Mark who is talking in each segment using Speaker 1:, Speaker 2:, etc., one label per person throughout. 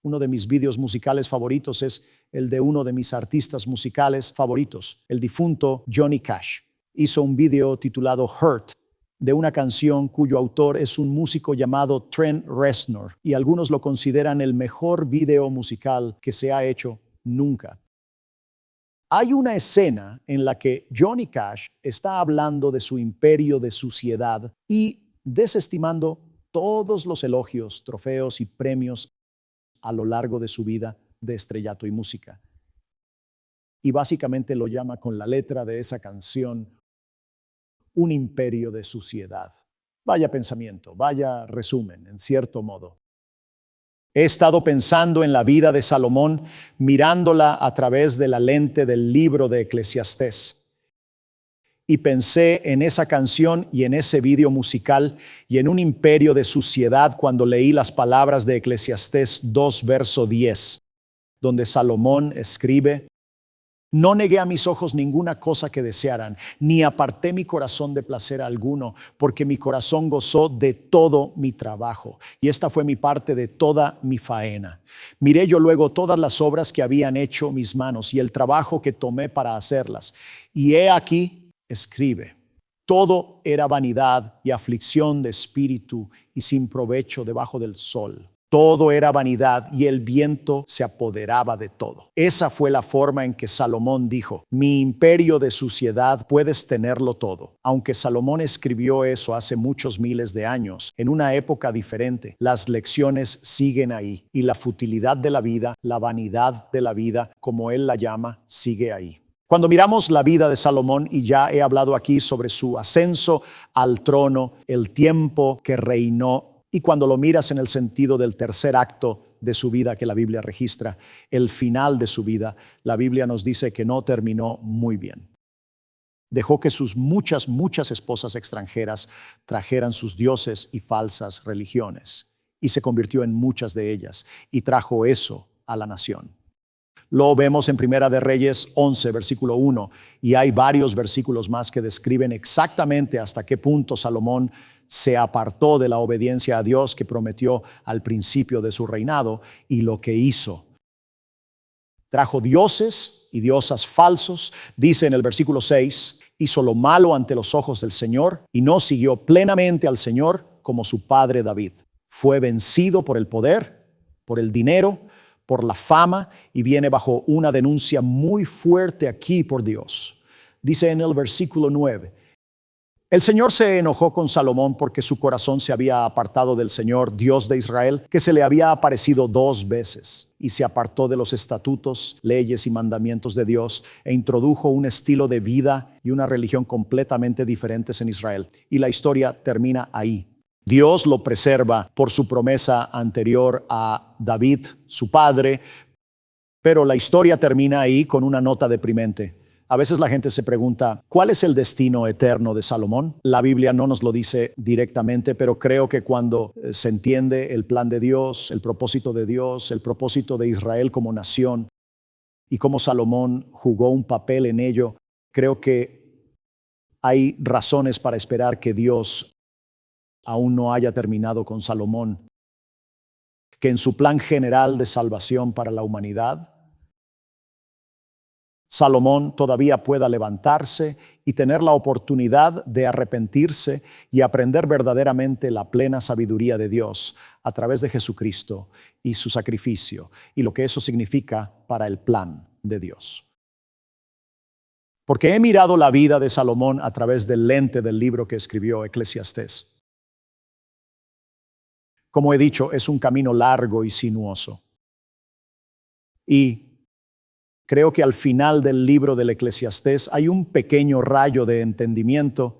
Speaker 1: Uno de mis videos musicales favoritos es el de uno de mis artistas musicales favoritos, el difunto Johnny Cash. Hizo un video titulado Hurt, de una canción cuyo autor es un músico llamado Trent Reznor, y algunos lo consideran el mejor video musical que se ha hecho nunca. Hay una escena en la que Johnny Cash está hablando de su imperio de suciedad y desestimando todos los elogios, trofeos y premios a lo largo de su vida de estrellato y música. Y básicamente lo llama con la letra de esa canción un imperio de suciedad. Vaya pensamiento, vaya resumen, en cierto modo. He estado pensando en la vida de Salomón, mirándola a través de la lente del libro de Eclesiastés. Y pensé en esa canción y en ese video musical y en un imperio de suciedad cuando leí las palabras de Eclesiastés 2, verso 10, donde Salomón escribe: no negué a mis ojos ninguna cosa que desearan, ni aparté mi corazón de placer alguno, porque mi corazón gozó de todo mi trabajo, y esta fue mi parte de toda mi faena. Miré yo luego todas las obras que habían hecho mis manos, y el trabajo que tomé para hacerlas. Y he aquí, escribe, todo era vanidad y aflicción de espíritu, y sin provecho debajo del sol. Todo era vanidad y el viento se apoderaba de todo. Esa fue la forma en que Salomón dijo: mi imperio de suciedad puedes tenerlo todo. Aunque Salomón escribió eso hace muchos miles de años, en una época diferente, las lecciones siguen ahí. Y la futilidad de la vida, la vanidad de la vida, como él la llama, sigue ahí. Cuando miramos la vida de Salomón, y ya he hablado aquí sobre su ascenso al trono, el tiempo que reinó, y cuando lo miras en el sentido del tercer acto de su vida que la Biblia registra, el final de su vida, la Biblia nos dice que no terminó muy bien. Dejó que sus muchas esposas extranjeras trajeran sus dioses y falsas religiones, y se convirtió en muchas de ellas, y trajo eso a la nación. Lo vemos en Primera de Reyes 11, versículo 1, y hay varios versículos más que describen exactamente hasta qué punto Salomón se apartó de la obediencia a Dios que prometió al principio de su reinado y lo que hizo. Trajo dioses y diosas falsos, dice en el versículo 6, hizo lo malo ante los ojos del Señor y no siguió plenamente al Señor como su padre David. Fue vencido por el poder, por el dinero, por la fama, y viene bajo una denuncia muy fuerte aquí por Dios. Dice en el versículo 9, el Señor se enojó con Salomón porque su corazón se había apartado del Señor, Dios de Israel, que se le había aparecido 2 veces, y se apartó de los estatutos, leyes y mandamientos de Dios, e introdujo un estilo de vida y una religión completamente diferentes en Israel. Y la historia termina ahí. Dios lo preserva por su promesa anterior a David, su padre, pero la historia termina ahí con una nota deprimente. A veces la gente se pregunta, ¿cuál es el destino eterno de Salomón? La Biblia no nos lo dice directamente, pero creo que cuando se entiende el plan de Dios, el propósito de Dios, el propósito de Israel como nación y cómo Salomón jugó un papel en ello, creo que hay razones para esperar que Dios aún no haya terminado con Salomón, que en su plan general de salvación para la humanidad, Salomón todavía pueda levantarse y tener la oportunidad de arrepentirse y aprender verdaderamente la plena sabiduría de Dios a través de Jesucristo y su sacrificio y lo que eso significa para el plan de Dios. Porque he mirado la vida de Salomón a través del lente del libro que escribió Eclesiastés. Como he dicho, es un camino largo y sinuoso. Y creo que al final del libro del Eclesiastés hay un pequeño rayo de entendimiento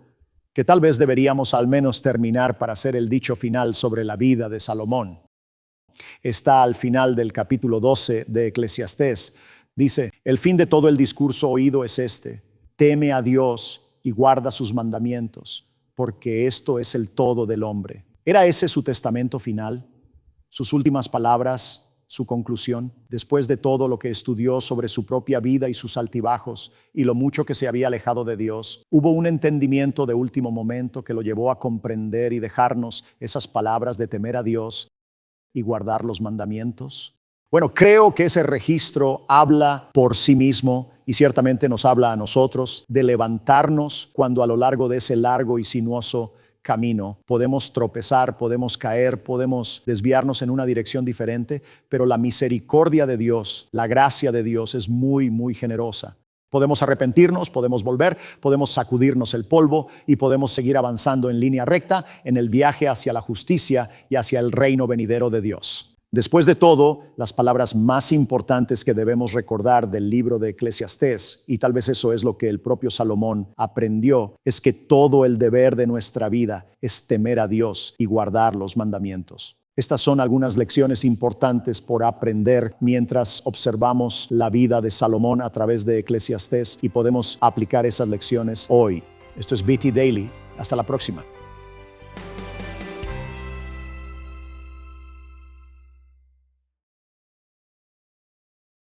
Speaker 1: que tal vez deberíamos al menos terminar para hacer el dicho final sobre la vida de Salomón. Está al final del capítulo 12 de Eclesiastés. Dice, el fin de todo el discurso oído es este: teme a Dios y guarda sus mandamientos, porque esto es el todo del hombre. ¿Era ese su testamento final? ¿Sus últimas palabras? Su conclusión, después de todo lo que estudió sobre su propia vida y sus altibajos y lo mucho que se había alejado de Dios, hubo un entendimiento de último momento que lo llevó a comprender y dejarnos esas palabras de temer a Dios y guardar los mandamientos. Bueno, creo que ese registro habla por sí mismo y ciertamente nos habla a nosotros de levantarnos cuando a lo largo de ese largo y sinuoso camino podemos tropezar, podemos caer, podemos desviarnos en una dirección diferente, pero la misericordia de Dios, la gracia de Dios es muy, muy generosa. Podemos arrepentirnos, podemos volver, podemos sacudirnos el polvo y podemos seguir avanzando en línea recta en el viaje hacia la justicia y hacia el reino venidero de Dios. Después de todo, las palabras más importantes que debemos recordar del libro de Eclesiastés, y tal vez eso es lo que el propio Salomón aprendió, es que todo el deber de nuestra vida es temer a Dios y guardar los mandamientos. Estas son algunas lecciones importantes por aprender mientras observamos la vida de Salomón a través de Eclesiastés y podemos aplicar esas lecciones hoy. Esto es BT Daily. Hasta la próxima.